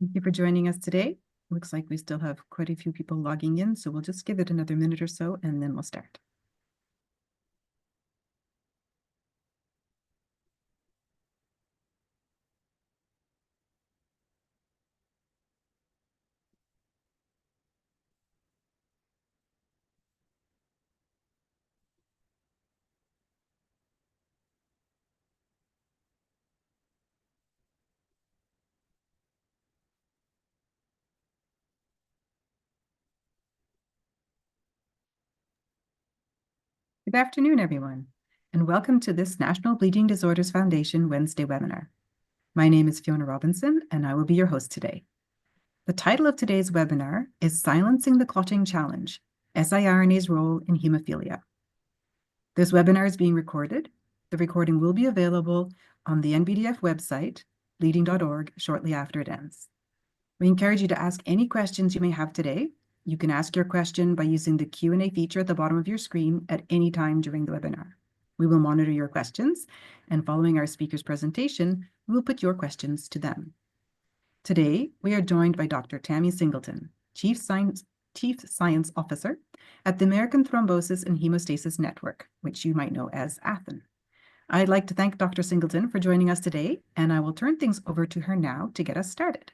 Thank you for joining us today. Looks like we still have quite a few people logging in, so we'll just give it another minute or so and then we'll start. Good afternoon, everyone, and welcome to this National Bleeding Disorders Foundation Wednesday webinar. My name is Fiona Robinson, and I will be your host today. The title of today's webinar is Silencing the Clotting Challenge, siRNA's Role in Hemophilia. This webinar is being recorded. The recording will be available on the NBDF website, bleeding.org, shortly after it ends. We encourage you to ask any questions you may have today. You can ask your question by using the Q&A feature at the bottom of your screen at any time during the webinar. We will monitor your questions, and following our speaker's presentation, we will put your questions to them. Today, we are joined by Dr. Tammy Singleton, Chief Science Officer at the American Thrombosis and Hemostasis Network, which you might know as ATHN. I'd like to thank Dr. Singleton for joining us today, and I will turn things over to her now to get us started.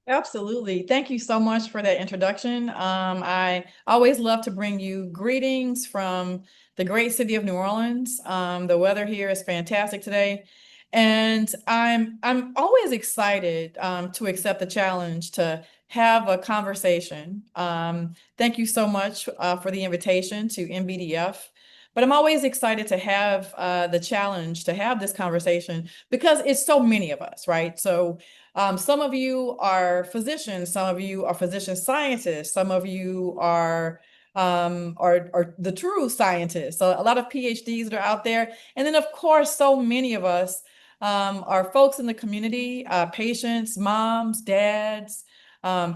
Absolutely. Thank you so much for that introduction. I always love to bring you greetings from the great city of New Orleans. The weather here is fantastic today. And I'm always excited to accept the challenge to have a conversation. Thank you so much for the invitation to NBDF. But I'm always excited to have the challenge to have this conversation because it's so many of us, right? So some of you are physicians, some of you are physician scientists, some of you are the true scientists. So a lot of PhDs that are out there. And then of course, so many of us are folks in the community, patients, moms, dads,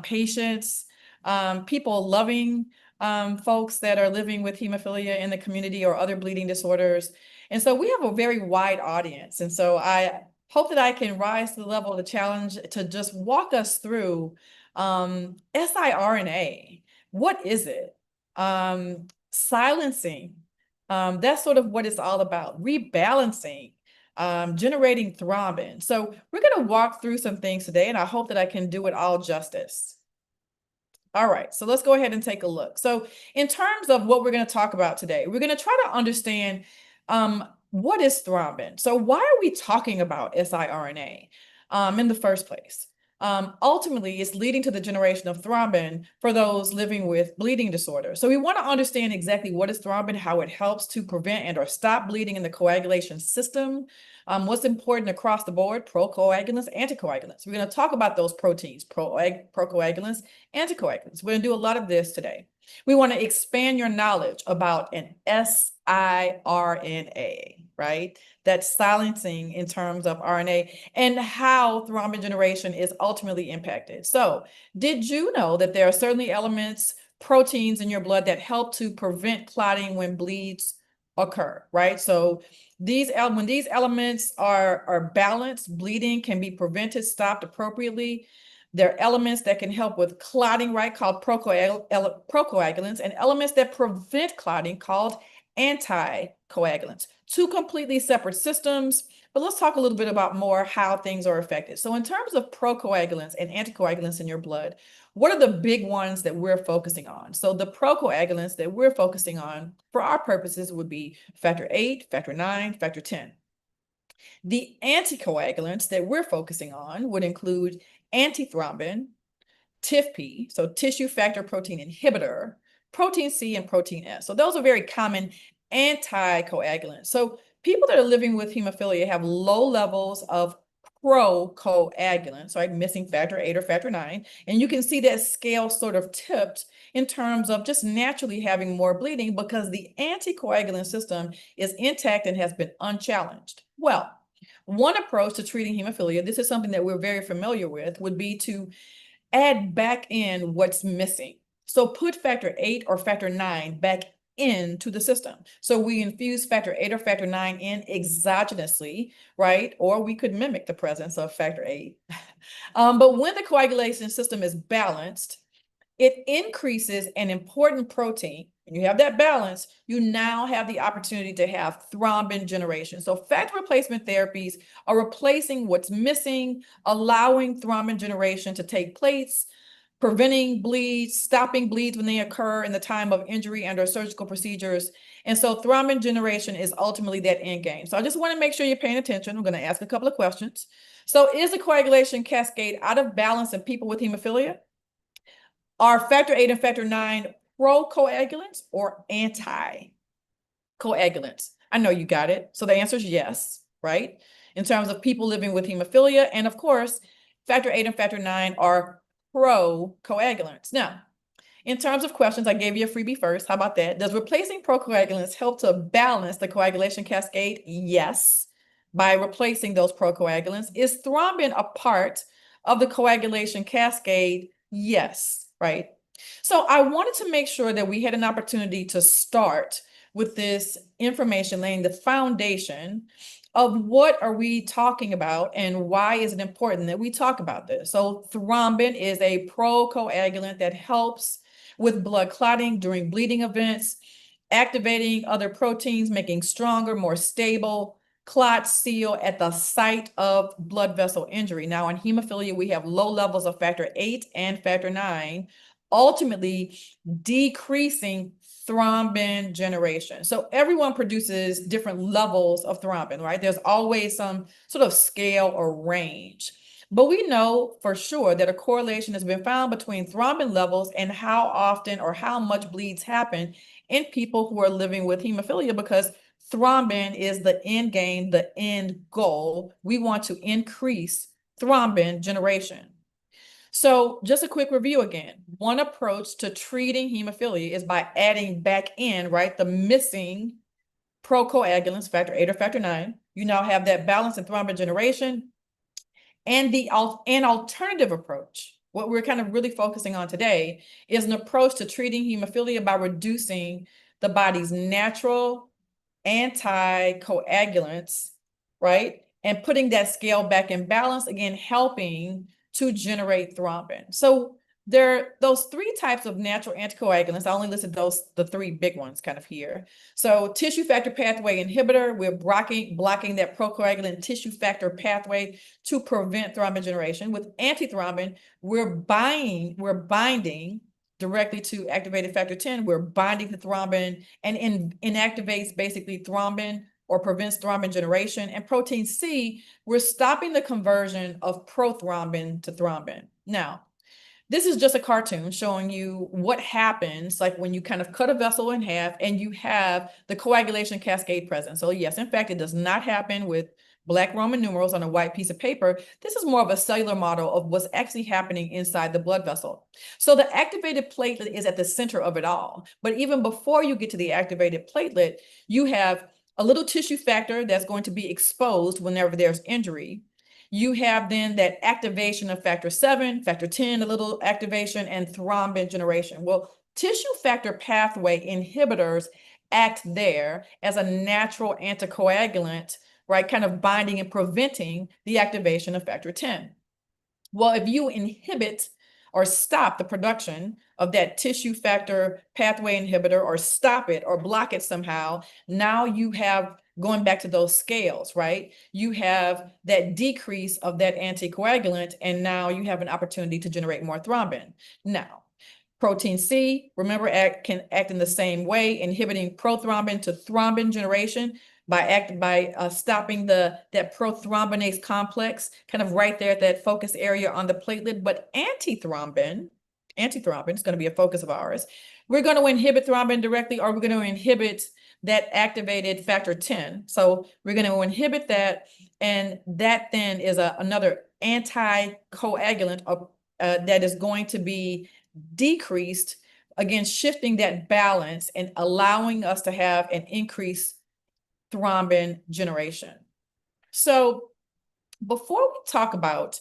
patients, people loving folks that are living with hemophilia in the community or other bleeding disorders. And so we have a very wide audience. And so I hope that I can rise to the level of the challenge to just walk us through siRNA. What is it? Silencing. That's sort of what it's all about. Rebalancing, generating thrombin. So we're going to walk through some things today, and I hope that I can do it all justice. All right, so let's go ahead and take a look. So in terms of what we're going to talk about today, we're going to try to understand what is thrombin. So why are we talking about siRNA in the first place? Ultimately, it's leading to the generation of thrombin for those living with bleeding disorders. So we want to understand exactly what is thrombin, how it helps to prevent and or stop bleeding in the coagulation system. What's important across the board, procoagulants, anticoagulants. We're going to talk about those proteins, procoagulants, anticoagulants. We're going to do a lot of this today. We want to expand your knowledge about an siRNA, right? That's silencing in terms of RNA and how thrombin generation is ultimately impacted. So did you know that there are certainly elements, proteins in your blood that help to prevent clotting when bleeds occur, right? So when these elements are balanced, bleeding can be prevented, stopped appropriately. There are elements that can help with clotting, right, called procoagulants, and elements that prevent clotting called anticoagulants. Two completely separate systems, but let's talk a little bit about more how things are affected. So in terms of procoagulants and anticoagulants in your blood, what are the big ones that we're focusing on? So the procoagulants that we're focusing on for our purposes would be factor 8, factor 9, factor 10. The anticoagulants that we're focusing on would include antithrombin, TFP, so tissue factor protein inhibitor, protein C, and protein S. So those are very common anticoagulants. So people that are living with hemophilia have low levels of procoagulants, right? Missing factor 8 or factor 9. And you can see that scale sort of tipped in terms of just naturally having more bleeding because the anticoagulant system is intact and has been unchallenged. Well, one approach to treating hemophilia, this is something that we're very familiar with, would be to add back in what's missing. So put factor 8 or factor 9 back into the system. So we infuse factor 8 or factor 9 in exogenously, right? Or we could mimic the presence of factor 8. But when the coagulation system is balanced, it increases an important protein. When you have that balance, you now have the opportunity to have thrombin generation. So factor replacement therapies are replacing what's missing, allowing thrombin generation to take place, preventing bleeds, stopping bleeds when they occur in the time of injury and/or surgical procedures. And so thrombin generation is ultimately that end game. So I just want to make sure you're paying attention. I'm going to ask a couple of questions. So is the coagulation cascade out of balance in people with hemophilia? Are factor 8 and factor 9 procoagulants or anti-coagulants? I know you got it. So the answer is yes, right? In terms of people living with hemophilia. And of course, factor 8 and factor 9 are procoagulants. Now, in terms of questions, I gave you a freebie first. How about that? Does replacing procoagulants help to balance the coagulation cascade? Yes, by replacing those procoagulants. Is thrombin a part of the coagulation cascade? Yes, right? So I wanted to make sure that we had an opportunity to start with this information, laying the foundation of what are we talking about and why is it important that we talk about this. So thrombin is a procoagulant that helps with blood clotting during bleeding events, activating other proteins, making stronger, more stable clots seal at the site of blood vessel injury. Now in hemophilia, we have low levels of factor 8 and factor 9, ultimately decreasing thrombin generation. So everyone produces different levels of thrombin, right? There's always some sort of scale or range. But we know for sure that a correlation has been found between thrombin levels and how often or how much bleeds happen in people who are living with hemophilia, because thrombin is the end game, the end goal. We want to increase thrombin generation. So just a quick review again. One approach to treating hemophilia is by adding back in, right, the missing procoagulants, factor 8 or factor 9. You now have that balance in thrombin generation. And an alternative approach, what we're kind of really focusing on today, is an approach to treating hemophilia by reducing the body's natural anticoagulants, right? And putting that scale back in balance, again, helping to generate thrombin. So there are those three types of natural anticoagulants. I only listed the three big ones kind of here. So tissue factor pathway inhibitor, we're blocking that procoagulant tissue factor pathway to prevent thrombin generation. With antithrombin, we're binding directly to activated factor 10. We're binding the thrombin and inactivates basically thrombin or prevents thrombin generation. And protein C, we're stopping the conversion of prothrombin to thrombin. Now, this is just a cartoon showing you what happens like when you kind of cut a vessel in half and you have the coagulation cascade present. So yes, in fact, it does not happen with Black Roman numerals on a white piece of paper. This is more of a cellular model of what's actually happening inside the blood vessel. So the activated platelet is at the center of it all. But even before you get to the activated platelet, you have a little tissue factor that's going to be exposed whenever there's injury. You have then that activation of factor 7, factor 10, a little activation, and thrombin generation. Well, tissue factor pathway inhibitors act there as a natural anticoagulant, right? Kind of binding and preventing the activation of factor 10. Well, if you inhibit or stop the production of that tissue factor pathway inhibitor or stop it or block it somehow, now you have, going back to those scales, right? You have that decrease of that anticoagulant, and now you have an opportunity to generate more thrombin. Now, protein C, remember, can act in the same way, inhibiting prothrombin to thrombin generation by stopping that prothrombinase complex, kind of right there at that focus area on the platelet. But antithrombin is going to be a focus of ours. We're going to inhibit thrombin directly, or we're going to inhibit that activated factor 10. So we're going to inhibit that, and that then is another anticoagulant that is going to be decreased, again, shifting that balance and allowing us to have an increased thrombin generation. So before we talk about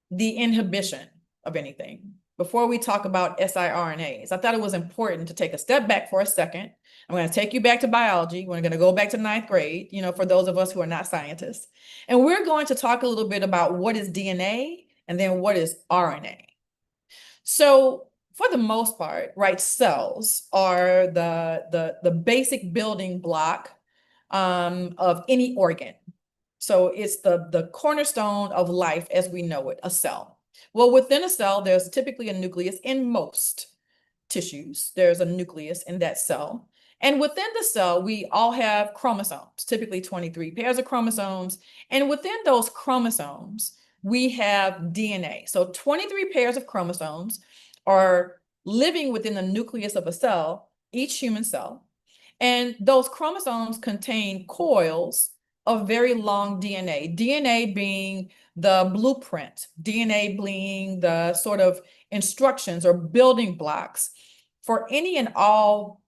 the inhibition of anything, before we talk about siRNAs, I thought it was important to take a step back for a second I'm going to take you back to biology. We're going to go back to ninth grade, for those of us who are not scientists. And we're going to talk a little bit about what is DNA and then what is RNA. So for the most part, right, cells are the basic building block of any organ. So it's the cornerstone of life as we know it, a cell. Well, within a cell, there's typically a nucleus. In most tissues, there's a nucleus in that cell. And within the cell, we all have chromosomes, typically 23 pairs of chromosomes. And within those chromosomes, we have DNA. So 23 pairs of chromosomes are living within the nucleus of a cell, each human cell. And those chromosomes contain coils of very long DNA, DNA being the blueprint, DNA being the sort of instructions or building blocks for any and all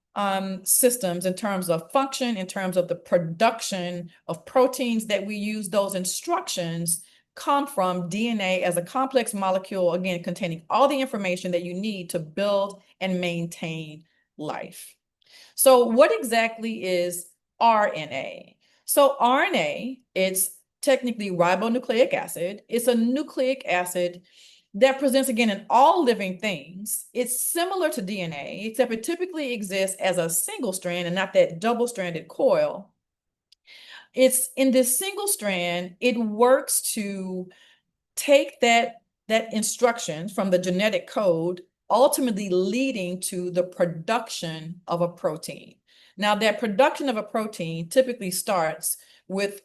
systems in terms of function, in terms of the production of proteins that we use. Those instructions come from DNA as a complex molecule, again, containing all the information that you need to build and maintain life. So what exactly is RNA? So RNA, it's technically ribonucleic acid. It's a nucleic acid that presents, again, in all living things. It's similar to DNA, except it typically exists as a single strand and not that double-stranded coil. It's in this single strand, it works to take that instruction from the genetic code, ultimately leading to the production of a protein. Now, that production of a protein typically starts with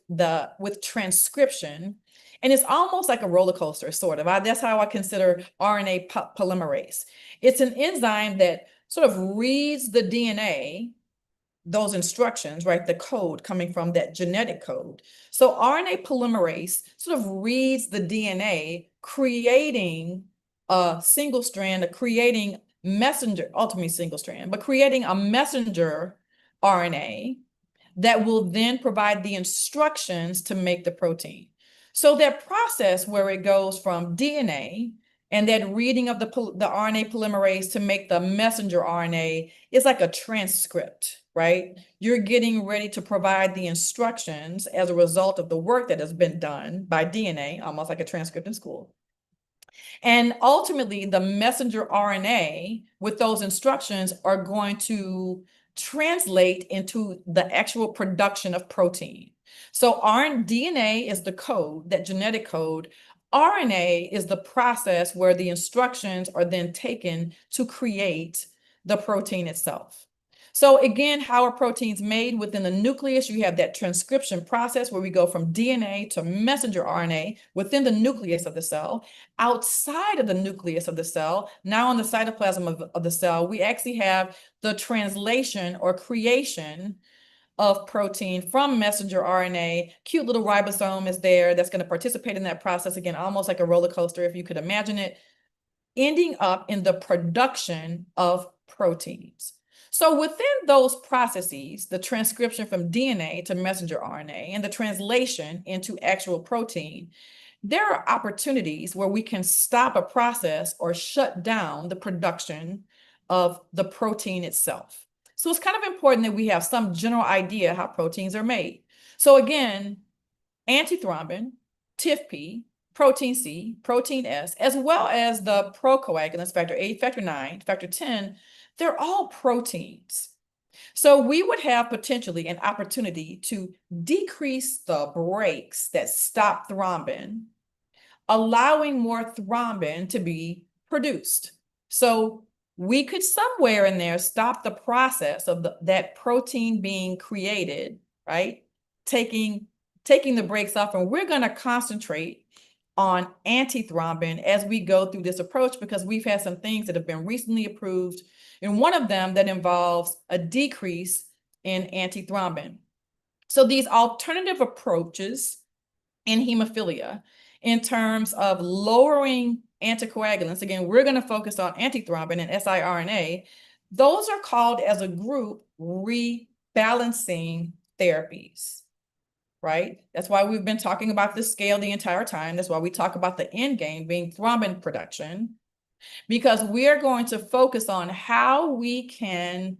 transcription, and it's almost like a roller coaster, sort of. That's how I consider RNA polymerase. It's an enzyme that sort of reads the DNA, those instructions, right? The code coming from that genetic code. So RNA polymerase sort of reads the DNA, creating a single strand, creating messenger, ultimately single strand, but creating a messenger RNA that will then provide the instructions to make the protein. So that process where it goes from DNA and that reading of the RNA polymerase to make the messenger RNA is like a transcript, right? You're getting ready to provide the instructions as a result of the work that has been done by DNA, almost like a transcript in school. And ultimately, the messenger RNA with those instructions are going to translate into the actual production of protein. So DNA is the code, that genetic code. RNA is the process where the instructions are then taken to create the protein itself. So again, how are proteins made? Within the nucleus, you have that transcription process where we go from DNA to messenger RNA within the nucleus of the cell. Outside of the nucleus of the cell, now on the cytoplasm of the cell, we actually have the translation or creation of protein from messenger RNA. Cute little ribosome is there that's going to participate in that process, again, almost like a roller coaster, if you could imagine it, ending up in the production of proteins. So within those processes, the transcription from DNA to messenger RNA and the translation into actual protein, there are opportunities where we can stop a process or shut down the production of the protein itself. So it's kind of important that we have some general idea how proteins are made. So again, antithrombin, TIFP, protein C, protein S, as well as the procoagulants, factor 8, factor 9, factor 10, they're all proteins. So we would have potentially an opportunity to decrease the brakes that stop thrombin, allowing more thrombin to be produced. So we could somewhere in there stop the process of that protein being created, right? Taking the brakes off, and we're going to concentrate on antithrombin as we go through this approach, because we've had some things that have been recently approved, and one of them that involves a decrease in antithrombin. So these alternative approaches in hemophilia, in terms of lowering anticoagulants, again, we're going to focus on antithrombin and siRNA. Those are called as a group rebalancing therapies, right? That's why we've been talking about this scale the entire time. That's why we talk about the end game being thrombin production, because we are going to focus on how we can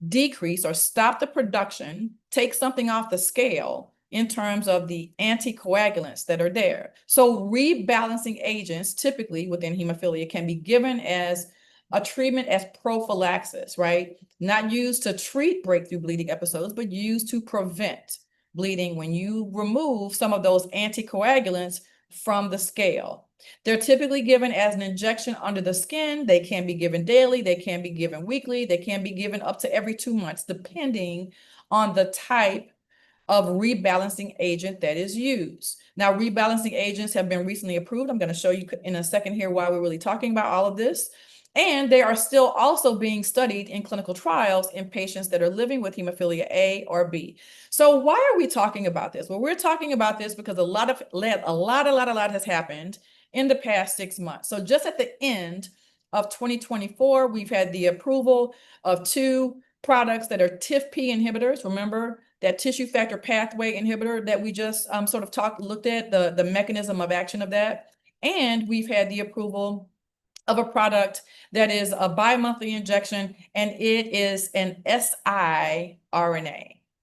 decrease or stop the production, take something off the scale in terms of the anticoagulants that are there. So rebalancing agents typically within hemophilia can be given as a treatment as prophylaxis, right? Not used to treat breakthrough bleeding episodes, but used to prevent bleeding when you remove some of those anticoagulants from the scale. They're typically given as an injection under the skin. They can be given daily. They can be given weekly. They can be given up to every 2 months, depending on the type of rebalancing agent that is used. Now, rebalancing agents have been recently approved. I'm going to show you in a second here why we're really talking about all of this. And they are still also being studied in clinical trials in patients that are living with hemophilia A or B. So why are we talking about this? Well, we're talking about this because a lot has happened in the past 6 months. So just at the end of 2024, we've had the approval of 2 products that are TIFP inhibitors. Remember that tissue factor pathway inhibitor that we just looked at the mechanism of action of that. And we've had the approval of a product that is a bi-monthly injection, and it is an siRNA.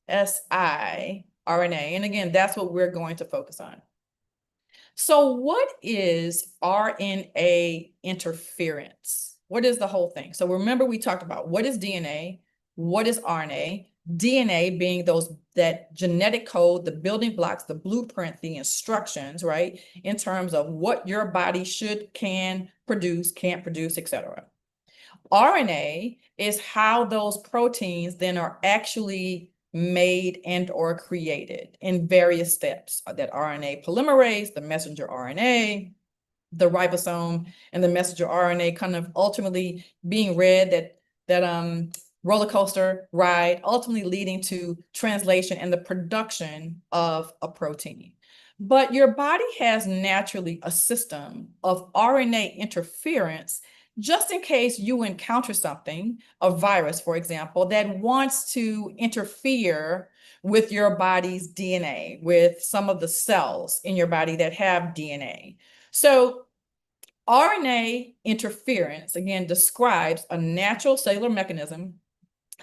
siRNA. And again, that's what we're going to focus on. So what is RNA interference? What is the whole thing? So remember, we talked about what is DNA, what is RNA, DNA being that genetic code, the building blocks, the blueprint, the instructions, right? In terms of what your body should, can produce, can't produce, etc. RNA is how those proteins then are actually made and or created in various steps. That RNA polymerase, the messenger RNA, the ribosome, and the messenger RNA kind of ultimately being read, that roller coaster ride, ultimately leading to translation and the production of a protein. But your body has naturally a system of RNA interference just in case you encounter something, a virus, for example, that wants to interfere with your body's DNA, with some of the cells in your body that have DNA. So RNA interference, again, describes a natural cellular mechanism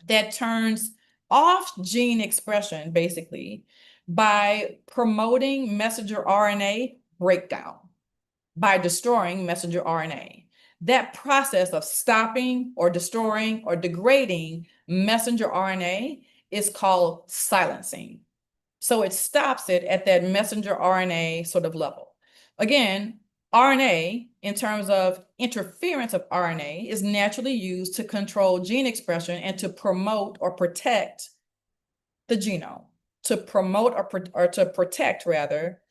that turns off gene expression, basically, by promoting messenger RNA breakdown, by destroying messenger RNA. That process of stopping or destroying or degrading messenger RNA is called silencing. So it stops it at that messenger RNA sort of level. Again, RNA, in terms of interference of RNA, is naturally used to control gene expression and to promote or protect the genome, to promote or to protect, rather,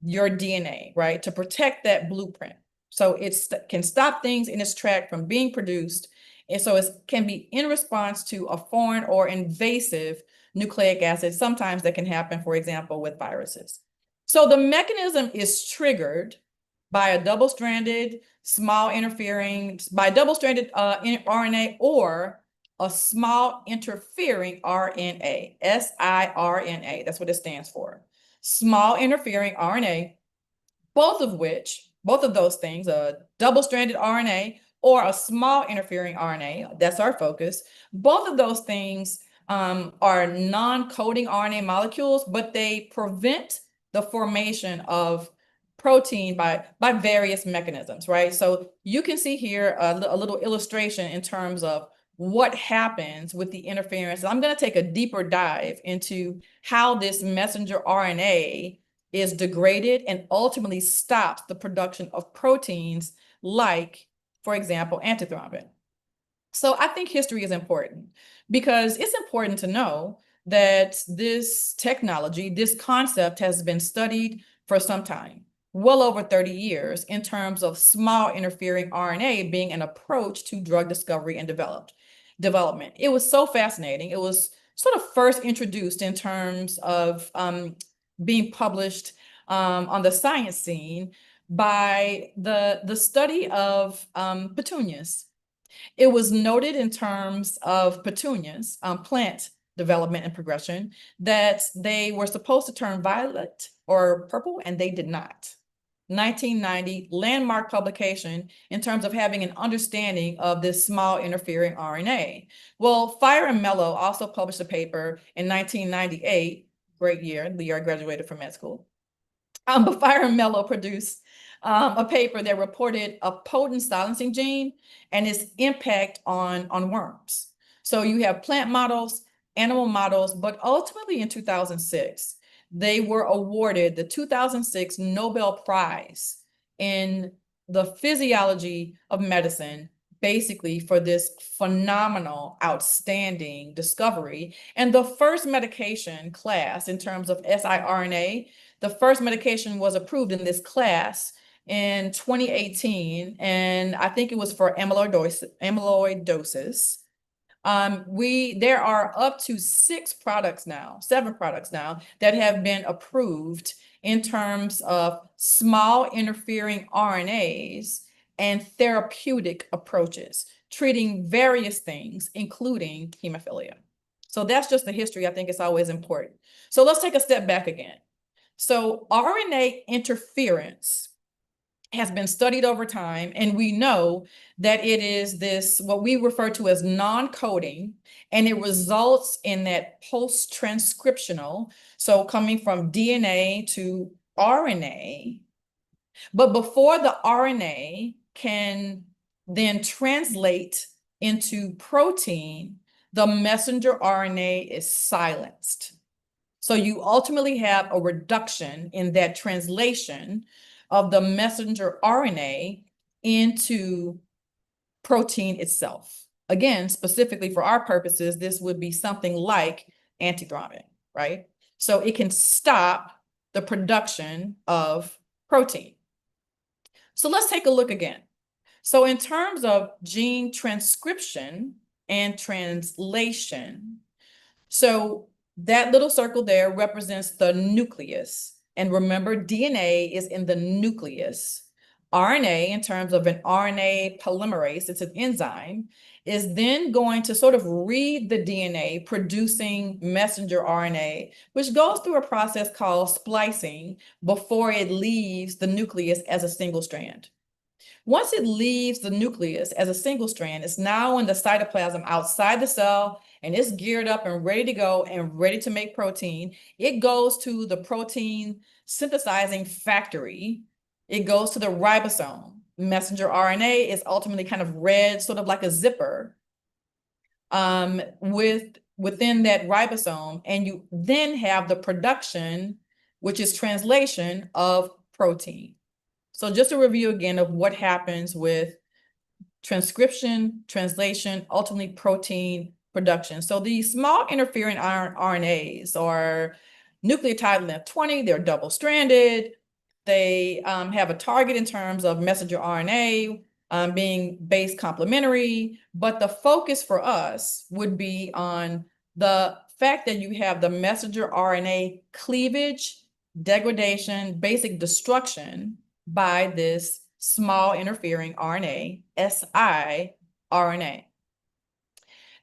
your DNA, right? To protect that blueprint. So it can stop things in its track from being produced. And so it can be in response to a foreign or invasive nucleic acid. Sometimes that can happen, for example, with viruses. So the mechanism is triggered by a double-stranded RNA or a small interfering RNA, siRNA. That's what it stands for. Small interfering RNA, both of those things, a double-stranded RNA or a small interfering RNA, that's our focus. Both of those things are non-coding RNA molecules, but they prevent the formation of protein by various mechanisms, right? So you can see here a little illustration in terms of what happens with the interference. I'm going to take a deeper dive into how this messenger RNA is degraded and ultimately stops the production of proteins like, for example, antithrombin. So I think history is important because it's important to know that this technology, this concept has been studied for some time, well over 30 years, in terms of small interfering RNA being an approach to drug discovery and development. It was so fascinating. It was sort of first introduced in terms of being published on the science scene by the study of petunias. It was noted in terms of petunias, plant development and progression, that they were supposed to turn violet or purple, and they did not. 1990 landmark publication in terms of having an understanding of this small interfering RNA. Well, Fire and Mello also published a paper in 1998, great year, the year I graduated from med school. But Fire and Mello produced a paper that reported a potent silencing gene and its impact on worms. So you have plant models, animal models, but ultimately in 2006, they were awarded the 2006 Nobel Prize in the physiology of medicine, basically for this phenomenal, outstanding discovery. And the first medication class in terms of siRNA, the first medication was approved in this class in 2018, and I think it was for amyloidosis. There are up to 7 products now that have been approved in terms of small interfering RNAs and therapeutic approaches, treating various things, including hemophilia. So that's just the history. I think it's always important. So let's take a step back again. So RNA interference has been studied over time, and we know that it is this, what we refer to as non-coding, and it results in that post-transcriptional, so coming from DNA to RNA. But before the RNA can then translate into protein, the messenger RNA is silenced. So you ultimately have a reduction in that translation of the messenger RNA into protein itself. Again, specifically for our purposes, this would be something like antithrombin, right? So it can stop the production of protein. So let's take a look again. So in terms of gene transcription and translation, so that little circle there represents the nucleus. And remember, DNA is in the nucleus. RNA, in terms of an RNA polymerase, it's an enzyme, is then going to sort of read the DNA, producing messenger RNA, which goes through a process called splicing before it leaves the nucleus as a single strand. Once it leaves the nucleus as a single strand, it's now in the cytoplasm outside the cell, and it's geared up and ready to go and ready to make protein. It goes to the protein synthesizing factory. It goes to the ribosome. Messenger RNA is ultimately kind of read sort of like a zipper within that ribosome, and you then have the production, which is translation of protein. So just a review again of what happens with transcription, translation, ultimately protein production. So these small interfering RNAs are nucleotide length 20, they're double-stranded. They have a target in terms of messenger RNA being base complementary, but the focus for us would be on the fact that you have the messenger RNA cleavage, degradation, basic destruction by this small interfering RNA, siRNA.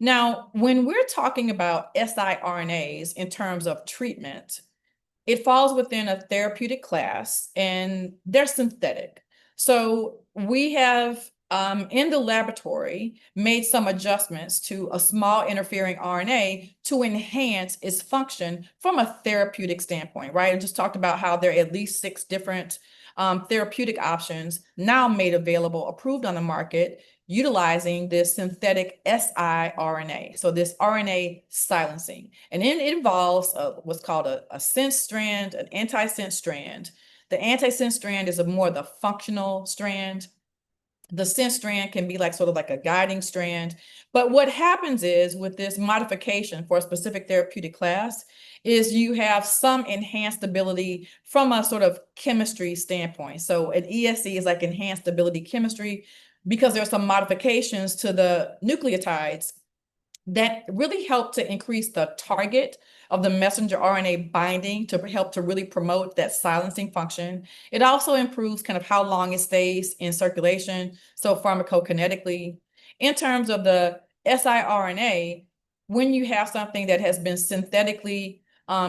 Now, when we're talking about siRNAs in terms of treatment, it falls within a therapeutic class, and they're synthetic. So we have, in the laboratory, made some adjustments to a small interfering RNA to enhance its function from a therapeutic standpoint, right? I just talked about how there are at least 6 different therapeutic options now made available, approved on the market, utilizing this synthetic siRNA. So this RNA silencing. And it involves what's called a sense strand, an antisense strand. The antisense strand is more the functional strand. The sense strand can be like sort of like a guiding strand. But what happens is with this modification for a specific therapeutic class is you have some enhanced ability from a sort of chemistry standpoint. So an ESC is like enhanced ability chemistry because there are some modifications to the nucleotides that really help to increase the target of the messenger RNA binding to help to really promote that silencing function. It also improves kind of how long it stays in circulation, so pharmacokinetically. In terms of the siRNA, when you have something that has been synthetically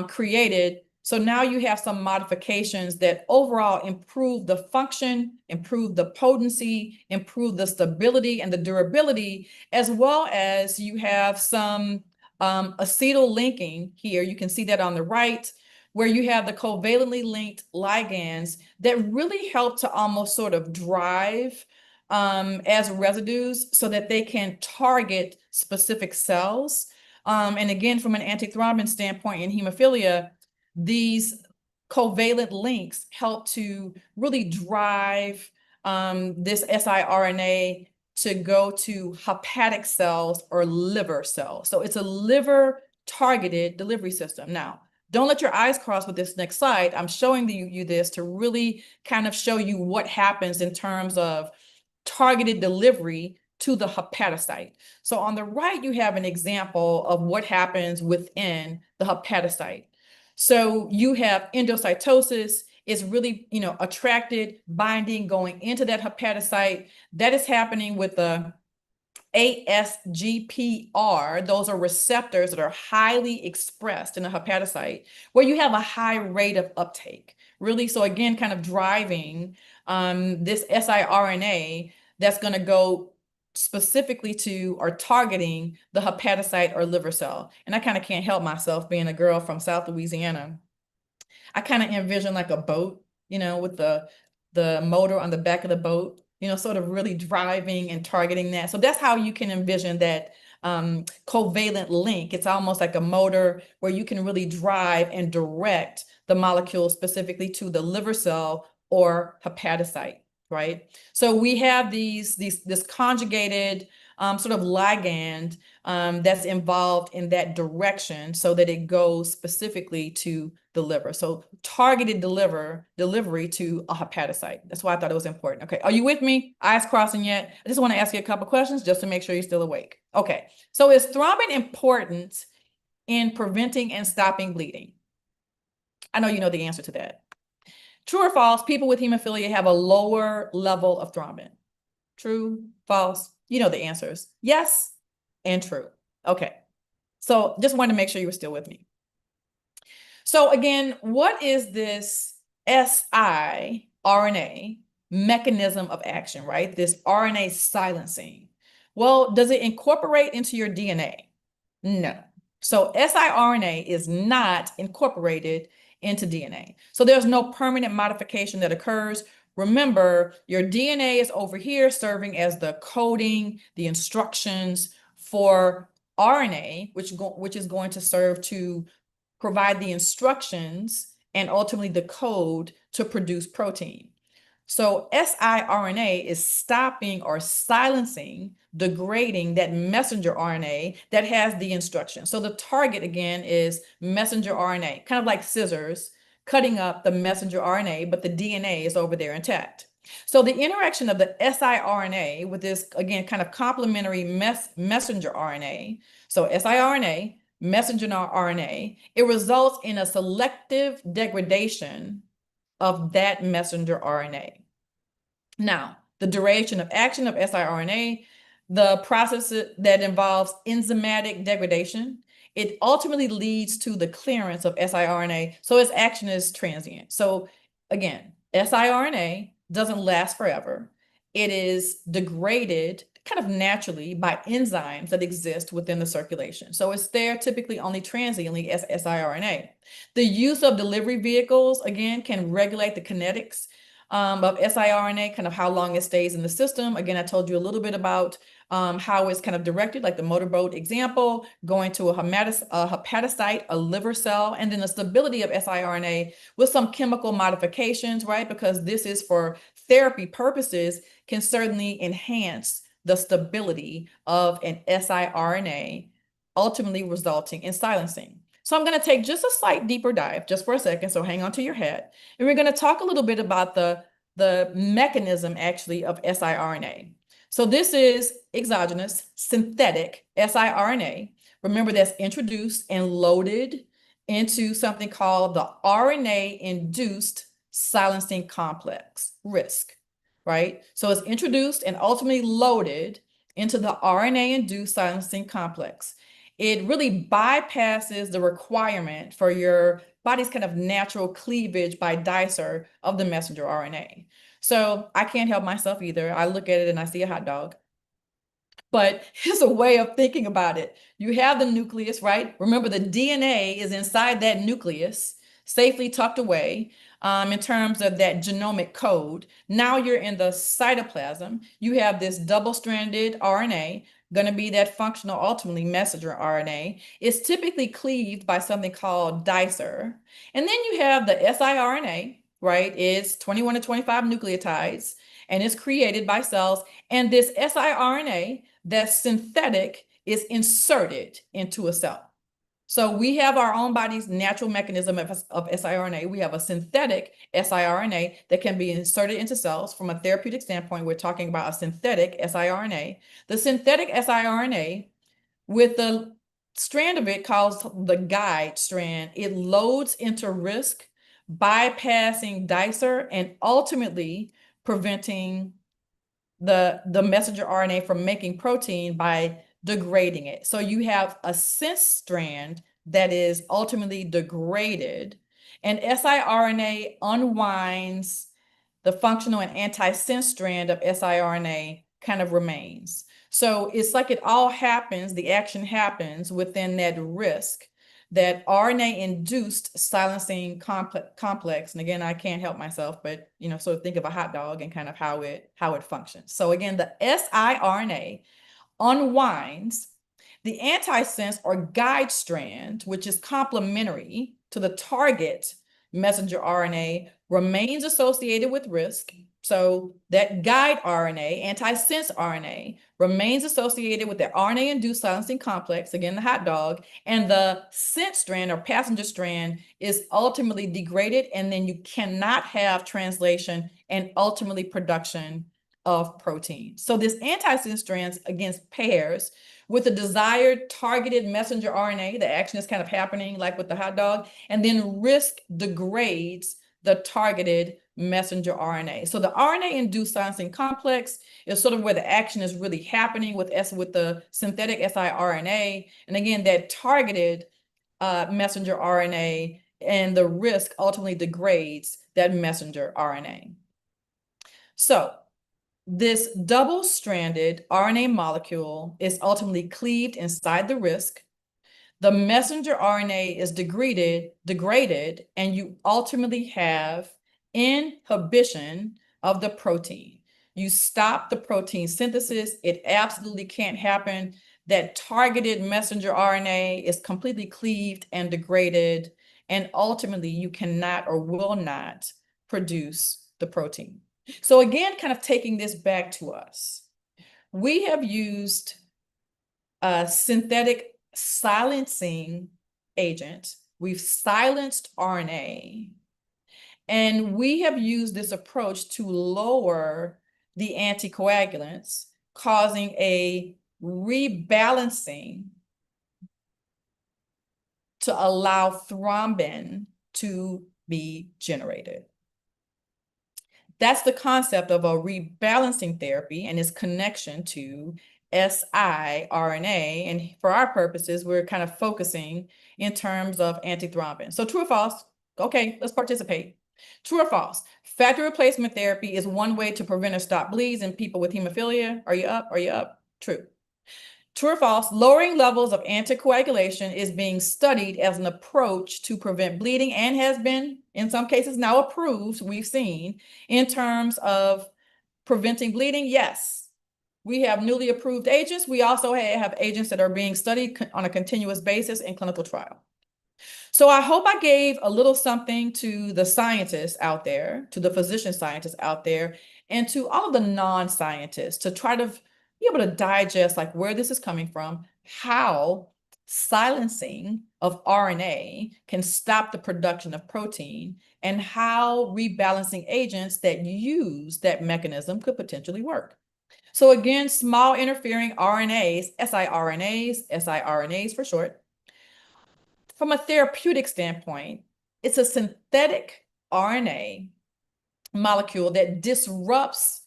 created, So now you have some modifications that overall improve the function, improve the potency, improve the stability and the durability, as well as you have some acetyl linking here. You can see that on the right, where you have the covalently linked ligands that really help to almost sort of drive as residues so that they can target specific cells. And again, from an antithrombin standpoint in hemophilia, these covalent links help to really drive this siRNA to go to hepatic cells or liver cells. So it's a liver targeted delivery system. Now, don't let your eyes cross with this next slide. I'm showing you this to really kind of show you what happens in terms of targeted delivery to the hepatocyte. So on the right, you have an example of what happens within the hepatocyte. So you have endocytosis. It's really, attracted, binding, going into that hepatocyte. That is happening with the ASGPR. Those are receptors that are highly expressed in the hepatocyte, where you have a high rate of uptake, really. So again, kind of driving this siRNA that's going to go specifically to or targeting the hepatocyte or liver cell. And I kind of can't help myself, being a girl from South Louisiana. I kind of envision like a boat, with the motor on the back of the boat, sort of really driving and targeting that. So that's how you can envision that covalent link. It's almost like a motor where you can really drive and direct the molecule specifically to the liver cell or hepatocyte, right? So we have this conjugated sort of ligand that's involved in that direction so that it goes specifically to the liver. So targeted delivery to a hepatocyte. That's why I thought it was important. Okay, are you with me? Eyes crossing yet? I just want to ask you a couple questions just to make sure you're still awake. Okay, so is thrombin important in preventing and stopping bleeding? I know you know the answer to that. True or false, people with hemophilia have a lower level of thrombin? True, false? You know the answers. Yes and true. Okay, so just wanted to make sure you were still with me. So again, what is this siRNA mechanism of action, right? This RNA silencing. Well, does it incorporate into your DNA? No. So siRNA is not incorporated into DNA. So there's no permanent modification that occurs. Remember, your DNA is over here serving as the coding, the instructions for RNA, which is going to serve to provide the instructions and ultimately the code to produce protein. So siRNA is stopping or silencing, degrading that messenger RNA that has the instruction. So the target, again, is messenger RNA, kind of like scissors, cutting up the messenger RNA, but the DNA is over there intact. So the interaction of the siRNA with this, again, kind of complementary messenger RNA, so siRNA, messenger RNA, it results in a selective degradation of that messenger RNA. Now, the duration of action of siRNA, the process that involves enzymatic degradation, it ultimately leads to the clearance of siRNA, so its action is transient. So again, siRNA doesn't last forever. It is degraded kind of naturally by enzymes that exist within the circulation. So it's there typically only transiently as siRNA. The use of delivery vehicles, again, can regulate the kinetics of siRNA, kind of how long it stays in the system. Again, I told you a little bit about how it's kind of directed, like the motorboat example, going to a hepatocyte, a liver cell, and then the stability of siRNA with some chemical modifications, right? Because this is for therapy purposes, can certainly enhance the stability of an siRNA, ultimately resulting in silencing. So I'm going to take just a slight deeper dive just for a second. So hang on to your head. And we're going to talk a little bit about the mechanism actually of siRNA. So this is exogenous synthetic siRNA. Remember, that's introduced and loaded into something called the RNA-induced silencing complex, RISC, right? So it's introduced and ultimately loaded into the RNA-induced silencing complex. It really bypasses the requirement for your body's kind of natural cleavage by dicer of the messenger RNA. So I can't help myself either. I look at it and I see a hot dog. But here's a way of thinking about it. You have the nucleus, right? Remember, the DNA is inside that nucleus, safely tucked away in terms of that genomic code. Now you're in the cytoplasm. You have this double-stranded RNA, going to be that functional, ultimately messenger RNA. It's typically cleaved by something called dicer. And then you have the siRNA, right? It's 21 to 25 nucleotides, and it's created by cells. And this siRNA that's synthetic is inserted into a cell. So we have our own body's natural mechanism of siRNA. We have a synthetic siRNA that can be inserted into cells. From a therapeutic standpoint, we're talking about a synthetic siRNA. The synthetic siRNA, with the strand of it called the guide strand, it loads into RISC, bypassing dicer and ultimately preventing the messenger RNA from making protein by degrading it. So you have a sense strand that is ultimately degraded, and siRNA unwinds the functional and antisense strand of siRNA kind of remains. So it's like it all happens, the action happens within that RISC, that RNA-induced silencing complex. And again, I can't help myself, but sort of think of a hot dog and kind of how it functions. So again, the siRNA unwinds the antisense or guide strand, which is complementary to the target messenger RNA, remains associated with RISC. So that guide RNA, antisense RNA, remains associated with the RNA-induced silencing complex, again, the hot dog, and the sense strand or passenger strand is ultimately degraded, and then you cannot have translation and ultimately production of protein. So this antisense strands against pairs with the desired targeted messenger RNA. The action is kind of happening like with the hot dog, and then RISC degrades the targeted messenger RNA. So the RNA-induced silencing complex is sort of where the action is really happening with the synthetic siRNA. And again, that targeted messenger RNA and the RISC ultimately degrades that messenger RNA. So this double-stranded RNA molecule is ultimately cleaved inside the RISC. The messenger RNA is degraded, and you ultimately have inhibition of the protein. You stop the protein synthesis. It absolutely can't happen. That targeted messenger RNA is completely cleaved and degraded, and ultimately you cannot or will not produce the protein. So again, kind of taking this back to us, we have used a synthetic silencing agent. We've silenced RNA, and we have used this approach to lower the anticoagulants, causing a rebalancing to allow thrombin to be generated. That's the concept of a rebalancing therapy and its connection to siRNA. And for our purposes, we're kind of focusing in terms of antithrombin. So true or false? Okay, let's participate. True or false? Factor replacement therapy is one way to prevent or stop bleeds in people with hemophilia. Are you up? Are you up? True. True or false? Lowering levels of anticoagulation is being studied as an approach to prevent bleeding and has been, in some cases, now approved, we've seen, in terms of preventing bleeding. Yes, we have newly approved agents. We also have agents that are being studied on a continuous basis in clinical trial. So I hope I gave a little something to the scientists out there, to the physician scientists out there, and to all of the non-scientists to try to be able to digest like where this is coming from, how silencing of RNA can stop the production of protein, and how rebalancing agents that use that mechanism could potentially work. So again, small interfering RNAs, siRNAs for short. From a therapeutic standpoint, it's a synthetic RNA molecule that disrupts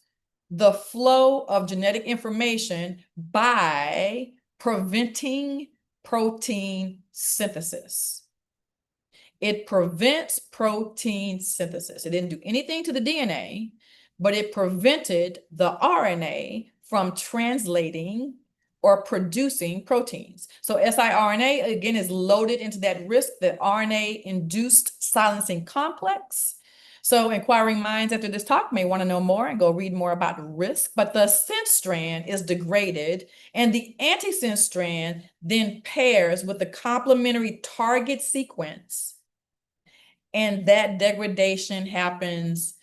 the flow of genetic information by preventing protein synthesis. It prevents protein synthesis. It didn't do anything to the DNA, but it prevented the RNA from translating or producing proteins. So siRNA, again, is loaded into that risk, the RNA-induced silencing complex. So inquiring minds after this talk may want to know more and go read more about risk, but the sense strand is degraded and the antisense strand then pairs with the complementary target sequence. And that degradation happens,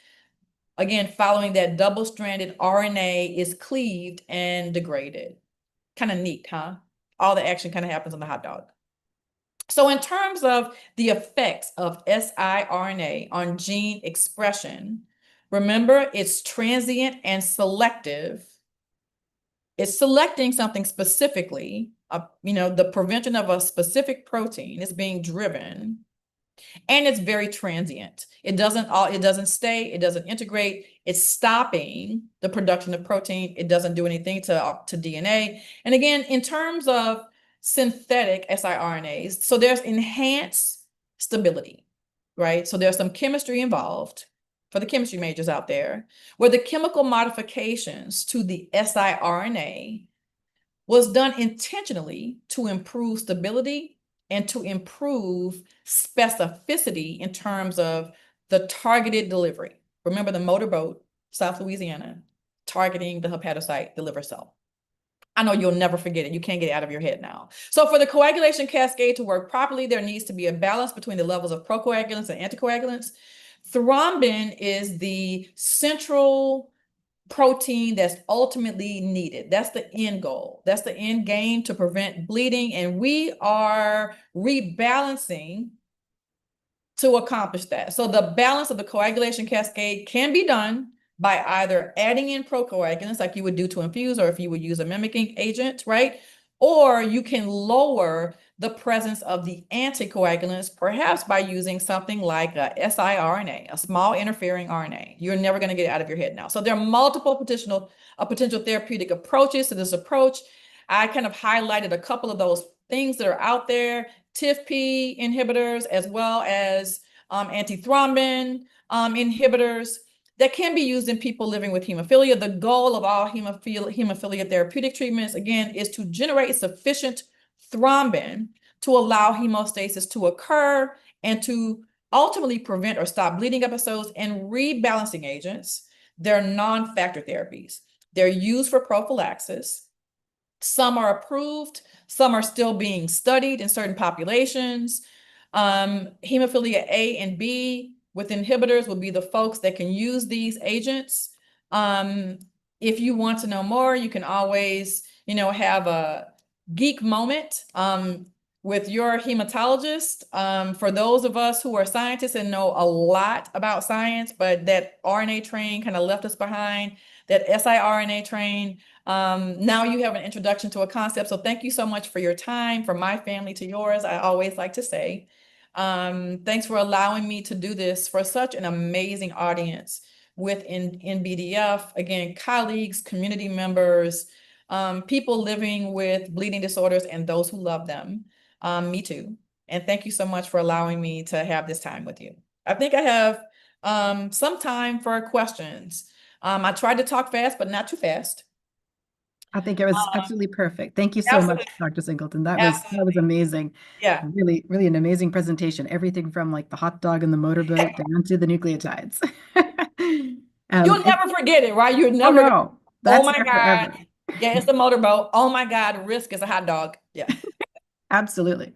again, following that double-stranded RNA is cleaved and degraded. Kind of neat, huh? All the action kind of happens on the hot dog. So in terms of the effects of siRNA on gene expression, remember it's transient and selective. It's selecting something specifically, the prevention of a specific protein is being driven, and it's very transient. It doesn't stay, it doesn't integrate, it's stopping the production of protein. It doesn't do anything to DNA. And again, in terms of synthetic siRNAs, so there's enhanced stability, right? So there's some chemistry involved for the chemistry majors out there, where the chemical modifications to the siRNA was done intentionally to improve stability and to improve specificity in terms of the targeted delivery. Remember the motorboat, South Louisiana, targeting the hepatocyte, the liver cell. I know you'll never forget it. You can't get it out of your head now. So for the coagulation cascade to work properly, there needs to be a balance between the levels of procoagulants and anticoagulants. Thrombin is the central protein that's ultimately needed. That's the end goal. That's the end game to prevent bleeding. And we are rebalancing to accomplish that. So the balance of the coagulation cascade can be done by either adding in procoagulants like you would do to infuse, or if you would use a mimicking agent, right? Or you can lower the presence of the anticoagulants, perhaps by using something like a siRNA, a small interfering RNA. You're never going to get it out of your head now. So there are multiple potential therapeutic approaches to this approach. I kind of highlighted a couple of those things that are out there, TIFP inhibitors, as well as antithrombin inhibitors that can be used in people living with hemophilia. The goal of all hemophilia therapeutic treatments, again, is to generate sufficient thrombin to allow hemostasis to occur and to ultimately prevent or stop bleeding episodes. And rebalancing agents, they're non-factor therapies. They're used for prophylaxis. Some are approved, some are still being studied in certain populations. Hemophilia A and B with inhibitors will be the folks that can use these agents. If you want to know more, you can always, have a geek moment with your hematologist. For those of us who are scientists and know a lot about science, but that RNA train kind of left us behind, that siRNA train, now you have an introduction to a concept. So thank you so much for your time, from my family to yours, I always like to say. Thanks for allowing me to do this for such an amazing audience within NBDF. Again, colleagues, community members, people living with bleeding disorders and those who love them. Me too. And thank you so much for allowing me to have this time with you. I think I have some time for questions. I tried to talk fast, but not too fast. I think it was absolutely perfect. Thank you so much, Absolutely. Dr. Singleton. That was amazing. Yeah. Really, really an amazing presentation. Everything from like the hot dog and the motorboat down to the nucleotides. You'll never forget it, right? You're Oh never gonna, no, oh that's my there God. forever. Yeah, it's the motorboat. Oh my God, risk is a hot dog. Yeah. Absolutely.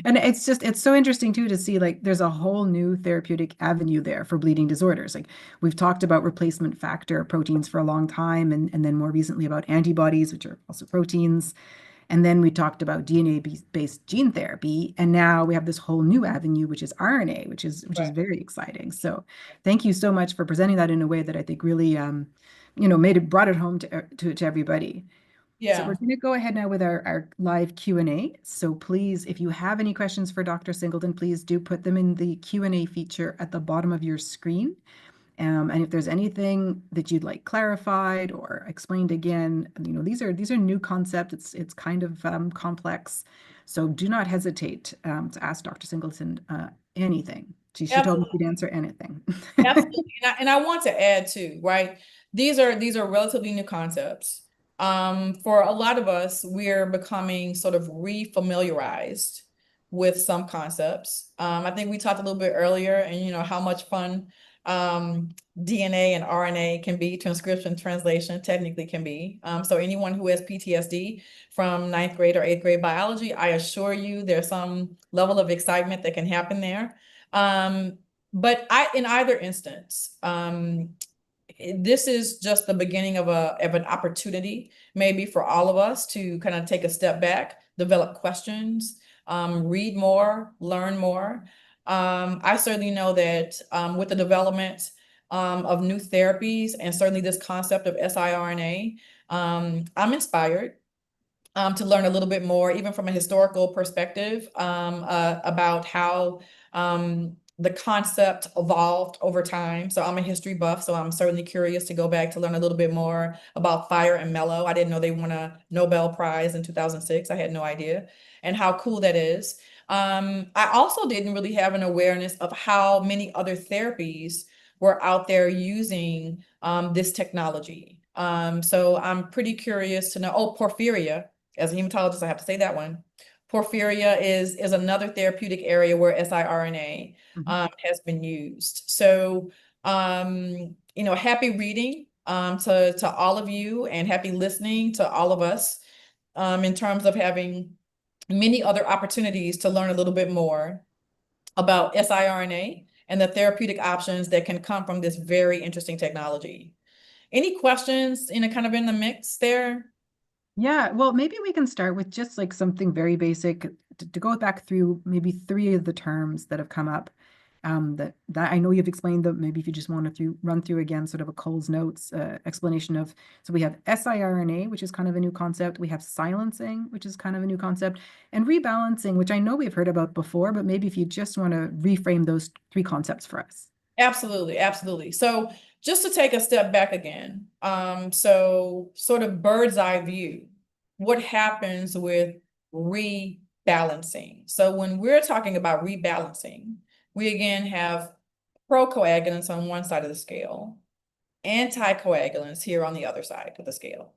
And it's so interesting too to see like there's a whole new therapeutic avenue there for bleeding disorders. Like we've talked about replacement factor proteins for a long time, and then more recently about antibodies, which are also proteins. And then we talked about DNA-based gene therapy, and now we have this whole new avenue, which is RNA, which is Right. very exciting. So thank you so much for presenting that in a way that I think really brought it home to everybody. So we're Yeah. going to go ahead now with our live Q&A. So please, if you have any questions for Dr. Singleton, please do put them in the Q&A feature at the bottom of your screen. And if there's anything that you'd like clarified or explained again, these are new concepts. It's kind of complex. So do not hesitate to ask Dr. Singleton anything. She told me Absolutely. she'd answer anything. Absolutely. And I want to add too, right? These are relatively new concepts. For a lot of us, we're becoming sort of refamiliarized with some concepts. I think we talked a little bit earlier, and how much fun DNA and RNA can be, transcription, translation technically can be. So anyone who has PTSD from ninth grade or eighth grade biology, I assure you there's some level of excitement that can happen there. But in either instance, this is just the beginning of an opportunity, maybe for all of us to kind of take a step back, develop questions, read more, learn more. I certainly know that with the development of new therapies and certainly this concept of siRNA, I'm inspired to learn a little bit more, even from a historical perspective, about how the concept evolved over time. So I'm a history buff, so I'm certainly curious to go back to learn a little bit more about Fire and Mello. I didn't know they won a Nobel Prize in 2006. I had no idea, and how cool that is. I also didn't really have an awareness of how many other therapies were out there using this technology. So I'm pretty curious to know. Oh, porphyria. As a hematologist, I have to say that one. Porphyria is another therapeutic area where siRNA has been used. So, happy reading to all of you, and happy listening to all of us in terms of having many other opportunities to learn a little bit more about siRNA and the therapeutic options that can come from this very interesting technology. Any questions, kind of in the mix there? Yeah, well, maybe we can start with just like something very basic to go back through maybe three of the terms that have come up that I know you've explained them. Maybe if you just want to run through again, sort of a Cole's Notes explanation of, so we have siRNA, which is kind of a new concept. We have silencing, which is kind of a new concept, and rebalancing, which I know we've heard about before, but maybe if you just want to reframe those three concepts for us. Absolutely, absolutely. So just to take a step back again, so sort of bird's eye view, what happens with rebalancing? So when we're talking about rebalancing, we again have procoagulants on one side of the scale, anticoagulants here on the other side of the scale.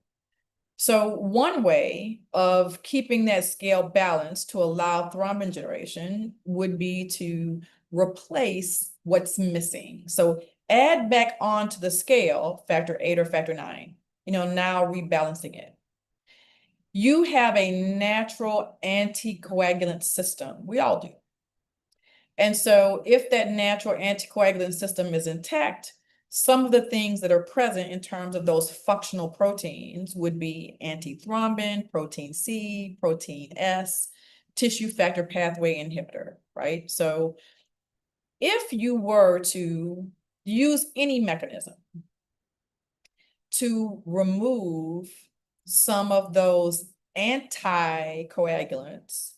So one way of keeping that scale balanced to allow thrombin generation would be to replace what's missing. So add back onto the scale factor 8 or factor 9, now rebalancing it. You have a natural anticoagulant system. We all do. And so if that natural anticoagulant system is intact, some of the things that are present in terms of those functional proteins would be antithrombin, protein C, protein S, tissue factor pathway inhibitor, right? So if you were to use any mechanism to remove some of those anticoagulants,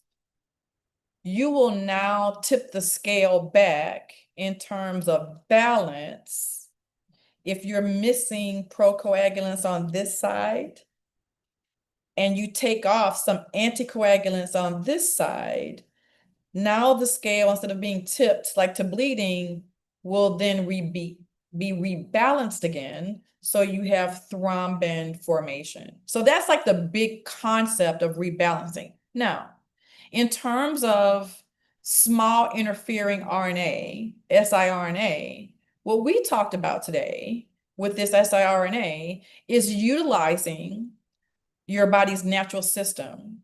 you will now tip the scale back in terms of balance. If you're missing procoagulants on this side and you take off some anticoagulants on this side, now the scale, instead of being tipped like to bleeding, will then be rebalanced again. So you have thrombin formation. So that's like the big concept of rebalancing. Now, in terms of small interfering RNA, siRNA, what we talked about today with this siRNA is utilizing your body's natural system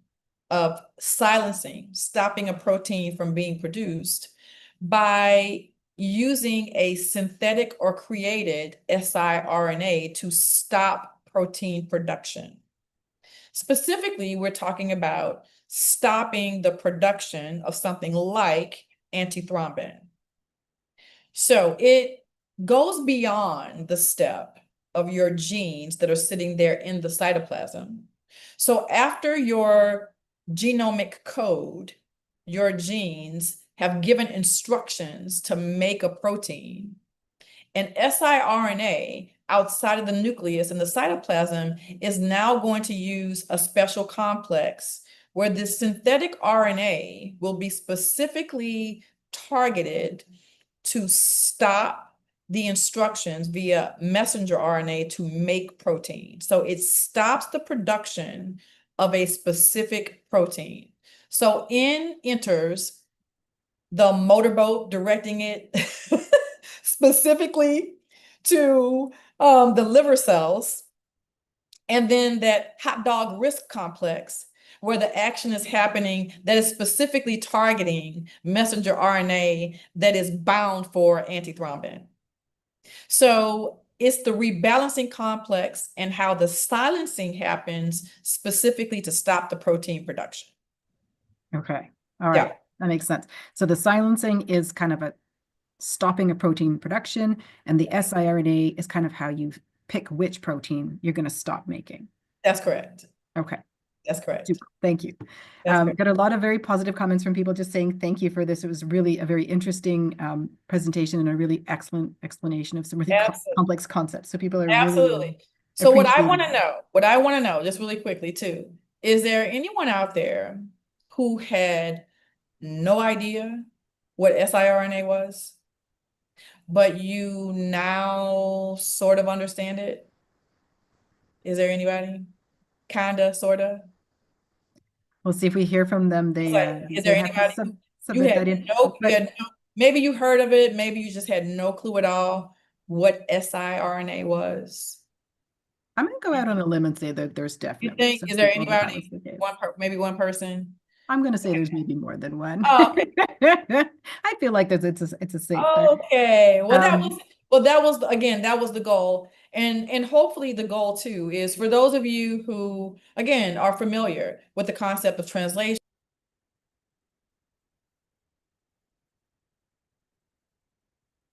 of silencing, stopping a protein from being produced by using a synthetic or created siRNA to stop protein production. Specifically, we're talking about stopping the production of something like antithrombin. So it goes beyond the step of your genes that are sitting there in the cytoplasm. So after your genomic code, your genes have given instructions to make a protein, and siRNA outside of the nucleus in the cytoplasm is now going to use a special complex where the synthetic RNA will be specifically targeted to stop the instructions via messenger RNA to make protein. So it stops the production of a specific protein. So in enters the motorboat directing it specifically to the liver cells, and then that hot dog risk complex where the action is happening that is specifically targeting messenger RNA that is bound for antithrombin. So it's the rebalancing complex and how the silencing happens specifically to stop the protein production. Okay. All right. Yeah. That makes sense. So the silencing is kind of a stopping a protein production, and the siRNA is kind of how you pick which protein you're going to stop making. That's correct. Okay. That's correct. Super. Thank you. Got a lot of very positive comments from people just saying thank you for this. It was really a very interesting presentation and a really excellent explanation of some really complex concepts. So people are really So what I want to know, just really quickly too, is there anyone out there who had no idea what siRNA was, but you now sort of understand it? Is there anybody? Kinda, sorta? We'll see if we hear from them. They is there anybody submit that in. Maybe you heard of it, maybe you just had no clue at all what siRNA was? I'm going to go out on a limb and say that there's definitely. You think, is there anybody, maybe one person? I'm going to say there's maybe more than one. Oh, okay. I feel like it's a safe bet. Okay. Well, that was again, that was the goal. And hopefully the goal too is for those of you who, again, are familiar with the concept of translation.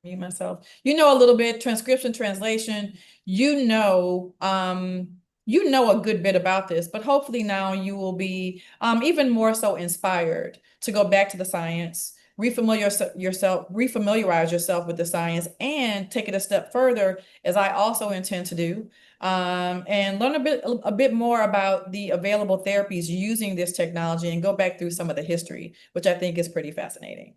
Mute myself. You know a little bit, transcription, translation, you know a good bit about this, but hopefully now you will be even more so inspired to go back to the science, refamiliarize yourself with the science, and take it a step further, as I also intend to do, and learn a bit more about the available therapies using this technology and go back through some of the history, which I think is pretty fascinating.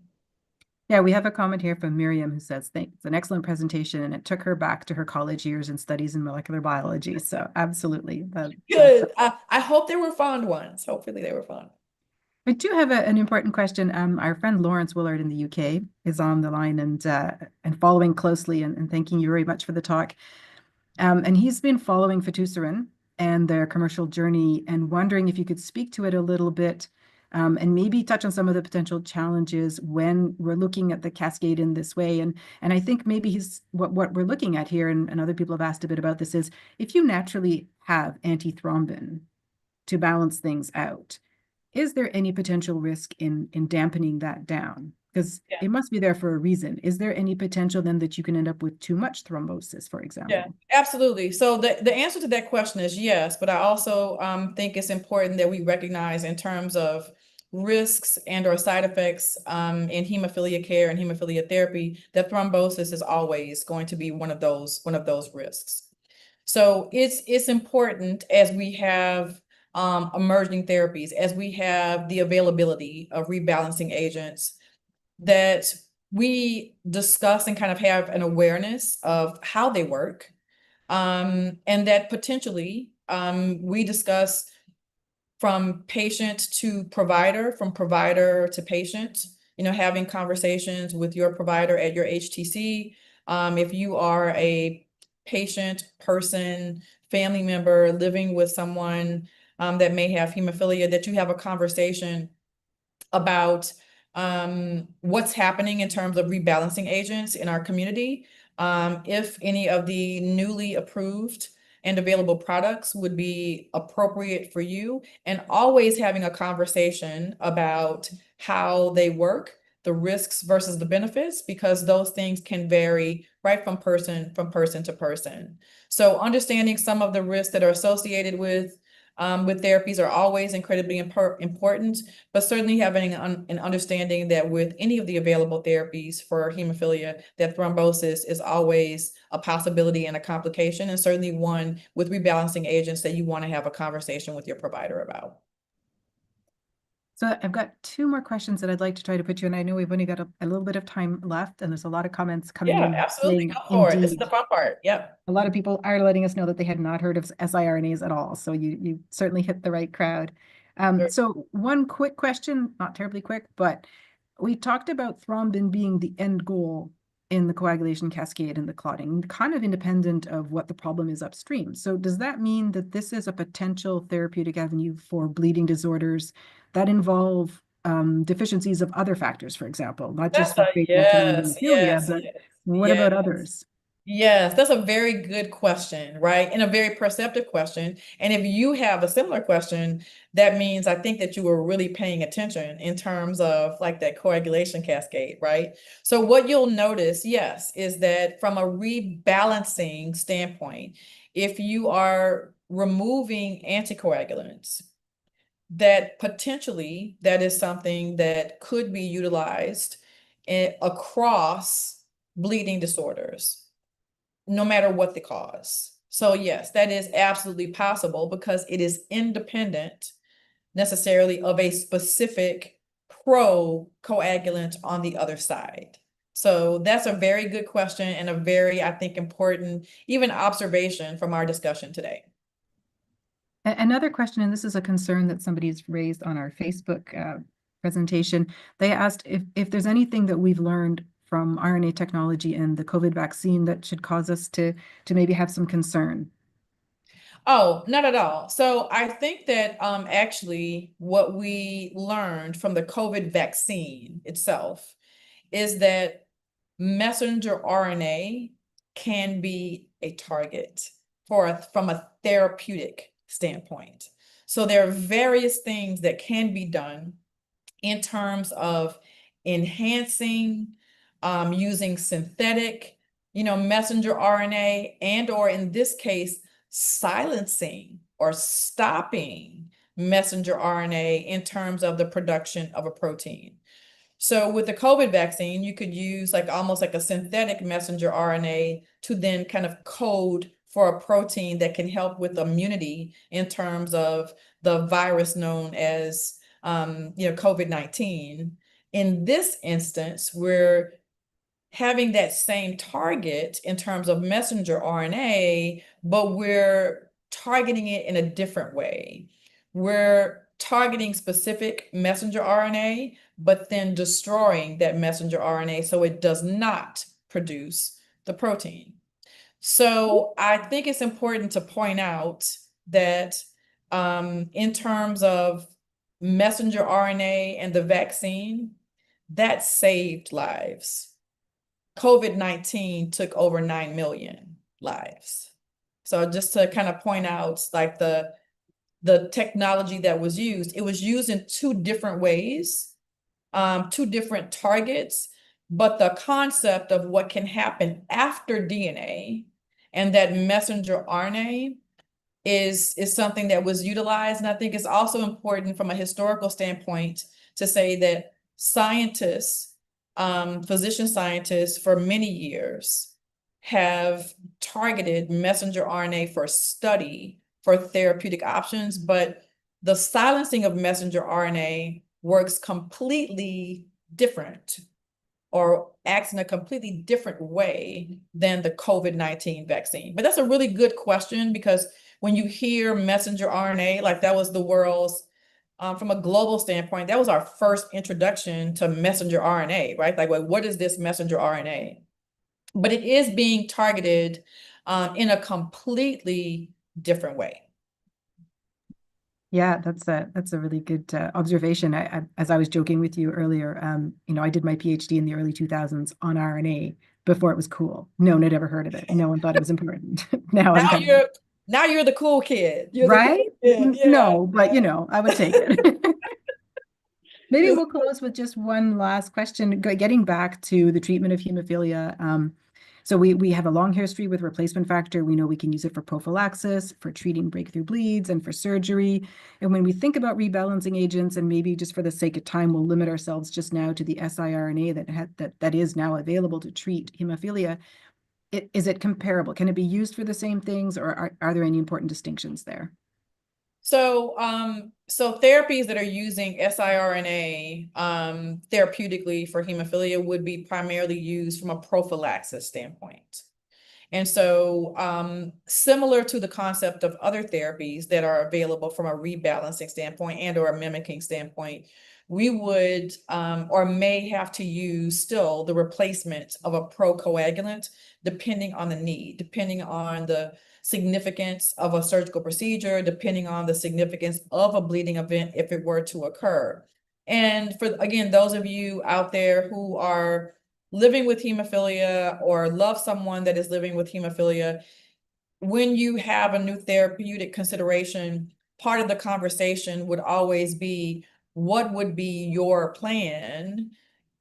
Yeah, we have a comment here from Miriam who says, thanks, it's an excellent presentation, and it took her back to her college years and studies in molecular biology. So absolutely. Good. I hope they were fun ones. Hopefully they were fun. I do have an important question. Our friend Lawrence Willard in the UK is on the line and following closely, and thanking you very much for the talk. And he's been following fitusiran and their commercial journey and wondering if you could speak to it a little bit, and maybe touch on some of the potential challenges when we're looking at the cascade in this way. And I think maybe what we're looking at here, and other people have asked a bit about this, is if you naturally have antithrombin to balance things out, is there any potential risk in dampening that down? Because it must be there for a reason. Is there any potential then that you can end up with too much thrombosis, for example? Yeah, absolutely. So the answer to that question is yes, but I also think it's important that we recognize in terms of risks and or side effects in hemophilia care and hemophilia therapy, that thrombosis is always going to be one of those risks. So it's important as we have emerging therapies, as we have the availability of rebalancing agents, that we discuss and kind of have an awareness of how they work, and that potentially we discuss from patient to provider, from provider to patient, having conversations with your provider at your HTC. If you are a patient, person, family member living with someone that may have hemophilia, that you have a conversation about what's happening in terms of rebalancing agents in our community, if any of the newly approved and available products would be appropriate for you, and always having a conversation about how they work, the risks versus the benefits, because those things can vary right from person to person. So understanding some of the risks that are associated with therapies are always incredibly important, but certainly having an understanding that with any of the available therapies for hemophilia, that thrombosis is always a possibility and a complication, and certainly one with rebalancing agents that you want to have a conversation with your provider about. So I've got two more questions that I'd like to try to put you, and I know we've only got a little bit of time left, and there's a lot of comments coming Yeah, in absolutely. saying, Go for it. This is the indeed. fun part. Yep. A lot of people are letting us know that they had not heard of siRNAs at all. So you certainly hit the right crowd. Sure. So one quick question, not terribly quick, but we talked about thrombin being the end goal in the coagulation cascade and the clotting, kind of independent of what the problem is upstream. So does that mean that this is a potential therapeutic avenue for bleeding disorders that involve deficiencies of other factors, for example, not just That's a the great naturally yes, hemophilia, yes, but yes, what about yes. others? Yes, that's a very good question, right? And a very perceptive question. And if you have a similar question, that means I think that you were really paying attention in terms of like that coagulation cascade, right? So what you'll notice, yes, is that from a rebalancing standpoint, if you are removing anticoagulants, that potentially that is something that could be utilized across bleeding disorders no matter what the cause. So yes, that is absolutely possible because it is independent necessarily of a specific pro-coagulant on the other side. So that's a very good question and a very, I think, important even observation from our discussion today. Another question, and this is a concern that somebody's raised on our Facebook presentation. They asked if there's anything that we've learned from RNA technology and the COVID vaccine that should cause us to maybe have some concern. Oh, not at all. So I think that actually what we learned from the COVID vaccine itself is that messenger RNA can be a target from a therapeutic standpoint. So there are various things that can be done in terms of enhancing, using synthetic, messenger RNA, and or in this case, silencing or stopping messenger RNA in terms of the production of a protein. So with the COVID vaccine, you could use like almost like a synthetic messenger RNA to then kind of code for a protein that can help with immunity in terms of the virus known as COVID-19. In this instance, we're having that same target in terms of messenger RNA, but we're targeting it in a different way. We're targeting specific messenger RNA, but then destroying that messenger RNA so it does not produce the protein. So I think it's important to point out that in terms of messenger RNA and the vaccine, that saved lives. COVID-19 took over 9 million lives. So just to kind of point out like the technology that was used, it was used in two different ways, two different targets, but the concept of what can happen after DNA and that messenger RNA is something that was utilized. And I think it's also important from a historical standpoint to say that scientists, physician scientists for many years have targeted messenger RNA for study for therapeutic options, but the silencing of messenger RNA works completely different or acts in a completely different way than the COVID-19 vaccine. But that's a really good question because when you hear messenger RNA, like that was the world's, from a global standpoint, that was our first introduction to messenger RNA, right? Like, what is this messenger RNA? But it is being targeted in a completely different way. Yeah, that's a really good observation. As I was joking with you earlier, I did my PhD in the early 2000s on RNA before it was cool. No one had ever heard of it. No one thought it was important. Now I'm Now kind of you're the cool kid. You're the right. cool kid. Yeah, No, but yeah. I would take it. Maybe we'll close with just one last question, getting back to the treatment of hemophilia. So we have a long history with replacement factor. We know we can use it for prophylaxis, for treating breakthrough bleeds, and for surgery. And when we think about rebalancing agents, and maybe just for the sake of time, we'll limit ourselves just now to the siRNA that is now available to treat hemophilia. Is it comparable? Can it be used for the same things, or are there any important distinctions there? So therapies that are using siRNA therapeutically for hemophilia would be primarily used from a prophylaxis standpoint. And so, similar to the concept of other therapies that are available from a rebalancing standpoint and or a mimicking standpoint, we would or may have to use still the replacement of a procoagulant, depending on the need, depending on the significance of a surgical procedure, depending on the significance of a bleeding event if it were to occur. And for, again, those of you out there who are living with hemophilia or love someone that is living with hemophilia, when you have a new therapeutic consideration, part of the conversation would always be, what would be your plan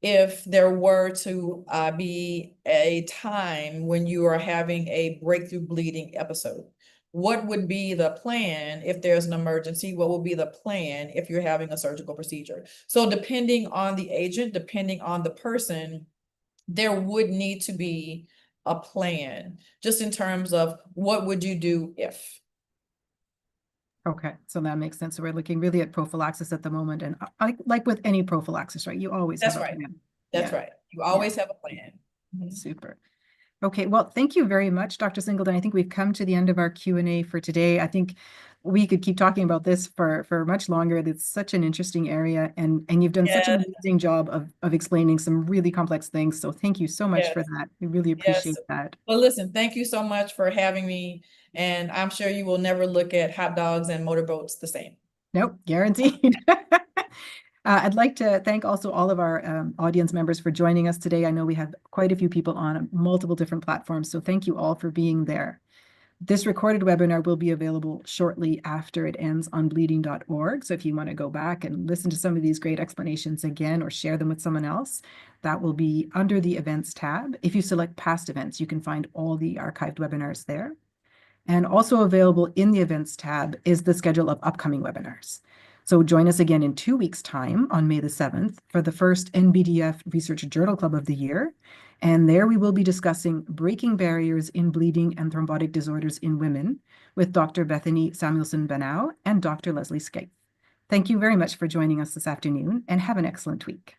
if there were to be a time when you are having a breakthrough bleeding episode? What would be the plan if there's an emergency? What would be the plan if you're having a surgical procedure? So depending on the agent, depending on the person, there would need to be a plan, just in terms of what would you do if. Okay, so that makes sense. So we're looking really at prophylaxis at the moment, and like with any prophylaxis, right? You always have That's a right. plan. That's Yeah, right. You yeah, always have a plan. Mhm. super. Okay, well, thank you very much, Dr. Singleton. I think we've come to the end of our Q&A for today. I think we could keep talking about this for much longer. It's such an interesting area, and you've done such Yes, an amazing job of explaining some really complex things. So thank you so much yes, for that. We really yes. appreciate that. Well, listen, thank you so much for having me. And I'm sure you will never look at hot dogs and motorboats the same. Nope, guaranteed. I'd like to thank also all of our audience members for joining us today. I know we have quite a few people on multiple different platforms, so thank you all for being there. This recorded webinar will be available shortly after it ends on bleeding.org. So if you want to go back and listen to some of these great explanations again or share them with someone else, that will be under the events tab. If you select past events, you can find all the archived webinars there. And also available in the events tab is the schedule of upcoming webinars. So join us again in 2 weeks' time on May the 7th for the first NBDF Research Journal Club of the year. And there we will be discussing breaking barriers in bleeding and thrombotic disorders in women with Dr. Bethany Samuelson-Banau and Dr. Leslie Skype. Thank you very much for joining us this afternoon, and have an excellent week.